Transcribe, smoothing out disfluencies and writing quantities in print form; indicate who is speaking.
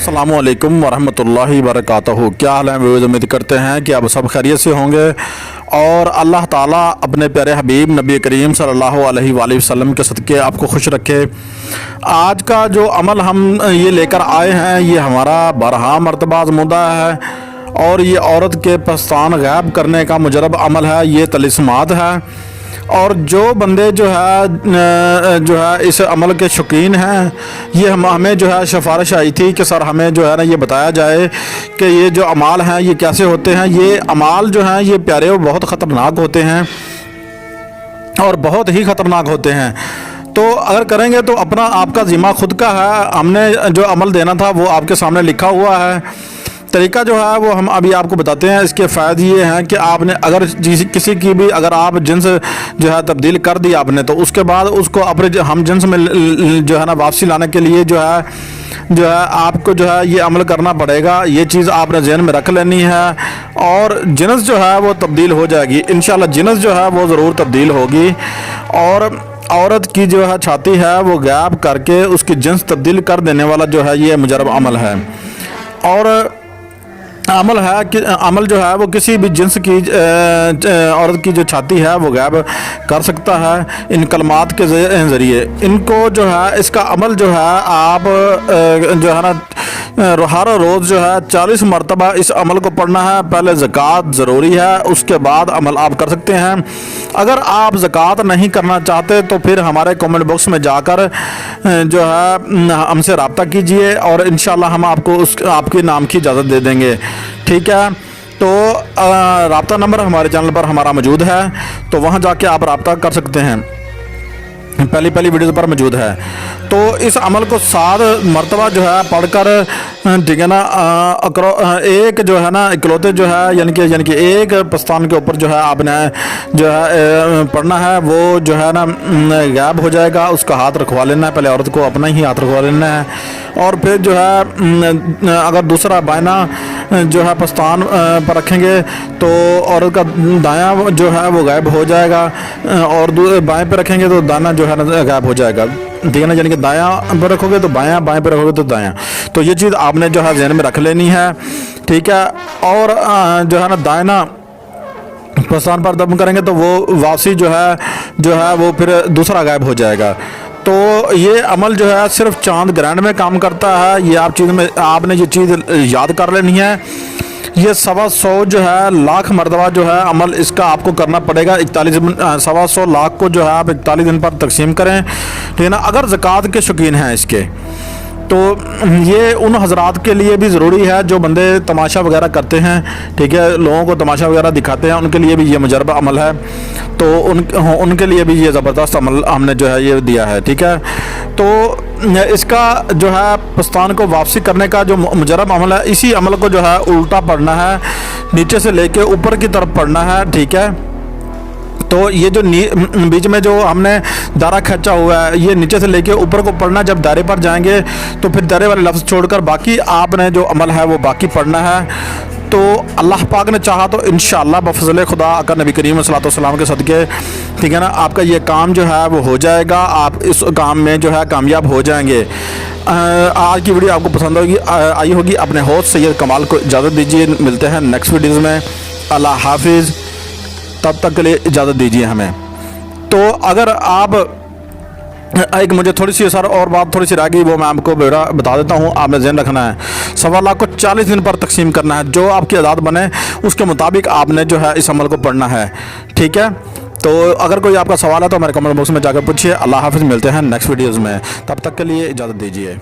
Speaker 1: अस्सलामुअलैकुम वरहमतुल्लाहि वबरकातुहू। क्या हाल है व्यूअर्स, उम्मीद करते हैं कि आप सब खैरियत से होंगे और अल्लाह ताला अपने प्यारे हबीब नबी करीम सल्लल्लाहु अलैहि वसल्लम के सदक़े आपको खुश रखे। आज का जो अमल हम ये लेकर आए हैं ये हमारा 12वां मरतबा आज़मूदा है और ये औरत के पस्तान गायब करने का मुजरब अमल है, ये तलिस्मात है। और जो बंदे जो है इस अमल के शौकीन हैं, ये हमें जो है सिफारिश आई थी कि सर हमें जो है ना ये बताया जाए कि ये जो अमाल हैं ये कैसे होते हैं। ये अमाल जो हैं ये प्यारे वो बहुत ख़तरनाक होते हैं और बहुत ही ख़तरनाक होते हैं। तो अगर करेंगे तो अपना आपका ज़िम्मा खुद का है। हमने जो अमल देना था वो आपके सामने लिखा हुआ है। तरीका जो है वो हम अभी आपको बताते हैं। इसके फ़ायदे ये हैं कि आपने अगर किसी की भी अगर आप जिन्स जो है तब्दील कर दी आपने, तो उसके बाद उसको अपने हम जिन्स में जो है ना वापसी लाने के लिए जो है आपको जो है ये अमल करना पड़ेगा। ये चीज़ आपने जहन में रख लेनी है और जिन्स जो है वो तब्दील हो जाएगी इंशाल्लाह। जिन्स जो है वो ज़रूर तब्दील होगी और औरत की जो है छाती है वो गायब करके उसकी जिन्स तब्दील कर देने वाला जो है ये मुजरब अमल है। और अमल है कि अमल जो है वो किसी भी जिन्स की औरत की जो छाती है वो गायब कर सकता है इन कलमात के ज़रिए। इनको जो है इसका अमल जो है आप जो है ना हर रोज़ जो है 40 मरतबा इस अमल को पढ़ना है। पहले ज़कात ज़रूरी है, उसके बाद अमल आप कर सकते हैं। अगर आप ज़कात नहीं करना चाहते तो फिर हमारे कमेंट बॉक्स में जाकर जो है हमसे रब्ता कीजिए और इंशाल्लाह हम आपको आपके नाम की इजाज़त दे देंगे, ठीक है। तो रब्ता नंबर हमारे चैनल पर हमारा मौजूद है, तो वहाँ जाके आप रब्ता कर सकते हैं, पहली वीडियो पर मौजूद है। तो इस अमल को 7 मरतबा जो है पढ़कर, ठीक है ना, एक जो है ना इकलौते जो है यानी कि एक पस्तान के ऊपर जो है आपने जो है पढ़ना है, वो जो है ना गायब हो जाएगा। उसका हाथ रखवा लेना है, पहले औरत को अपना ही हाथ रखवा लेना है और फिर जो है अगर दूसरा बायना जो है पस्तान पर रखेंगे तो औरत का दायां जो है वो गायब हो जाएगा और बाएं पर रखेंगे तो दाना जो है ना गायब हो जाएगा, ठीक है ना। यानी कि दायां पर रखोगे तो बायां, बाएं पर रखोगे तो दायां। तो ये चीज़ आपने जो है ज़हन में रख लेनी है, ठीक है। और जो है ना दायना पस्तान पर दम करेंगे तो वो वापसी जो है वो फिर दूसरा गायब हो जाएगा। तो ये अमल जो है सिर्फ चांद ग्रैंड में काम करता है। ये आपने ये चीज़ याद कर लेनी है। ये 125 जो है लाख मरतबा जो है अमल इसका आपको करना पड़ेगा। 125 लाख को जो है आप 41 दिन पर तकसीम करें, ठीक है ना। अगर ज़कात के शौकीन हैं इसके, तो ये उन हजरात के लिए भी ज़रूरी है जो बंदे तमाशा वगैरह करते हैं, ठीक है, लोगों को तमाशा वगैरह दिखाते हैं, उनके लिए भी ये मुजरब अमल है। तो उनके लिए भी ये ज़बरदस्त अमल हमने जो है ये दिया है, ठीक है। तो इसका जो है पस्तान को वापसी करने का जो मुजरब अमल है, इसी अमल को जो है उल्टा पढ़ना है, नीचे से लेके ऊपर की तरफ पढ़ना है, ठीक है। तो ये जो बीच में जो हमने दायरा खींचा हुआ है ये नीचे से लेके ऊपर को पढ़ना। जब दायरे पर जाएंगे तो फिर दायरे वाले लफ्ज़ छोड़कर बाकी आपने जो अमल है वो बाकी पढ़ना है। तो अल्लाह पाक ने चाहा तो इंशाअल्लाह बफज़ल खुदा आका नबी करीम सल्लल्लाहु अलैहि वसल्लम के सदक़े, ठीक है ना, आपका ये काम जो है वो हो जाएगा। आप इस काम में जो है कामयाब हो जाएंगे। आज की वीडियो आपको पसंद आई होगी। अपने होस्ट सैयद कमाल को इजाज़त दीजिए, मिलते हैं नेक्स्ट वीडियोज़ में। अल्लाह हाफिज़, तब तक के लिए इजाज़त दीजिए हमें। तो अगर आप एक मुझे थोड़ी सी सर और बात थोड़ी सी रह गई, वो मैं आपको बता देता हूँ। आपने ध्यान रखना है 1.25 लाख को 40 दिन पर तकसीम करना है। जो आपकी आदात बने उसके मुताबिक आपने जो है इस अमल को पढ़ना है, ठीक है। तो अगर कोई आपका सवाल है तो हमारे कमेंट बॉक्स में जाकर पूछिए। अल्लाह हाफिज़, मिलते हैं नेक्स्ट वीडियोज़ में, तब तक के लिए इजाज़त दीजिए।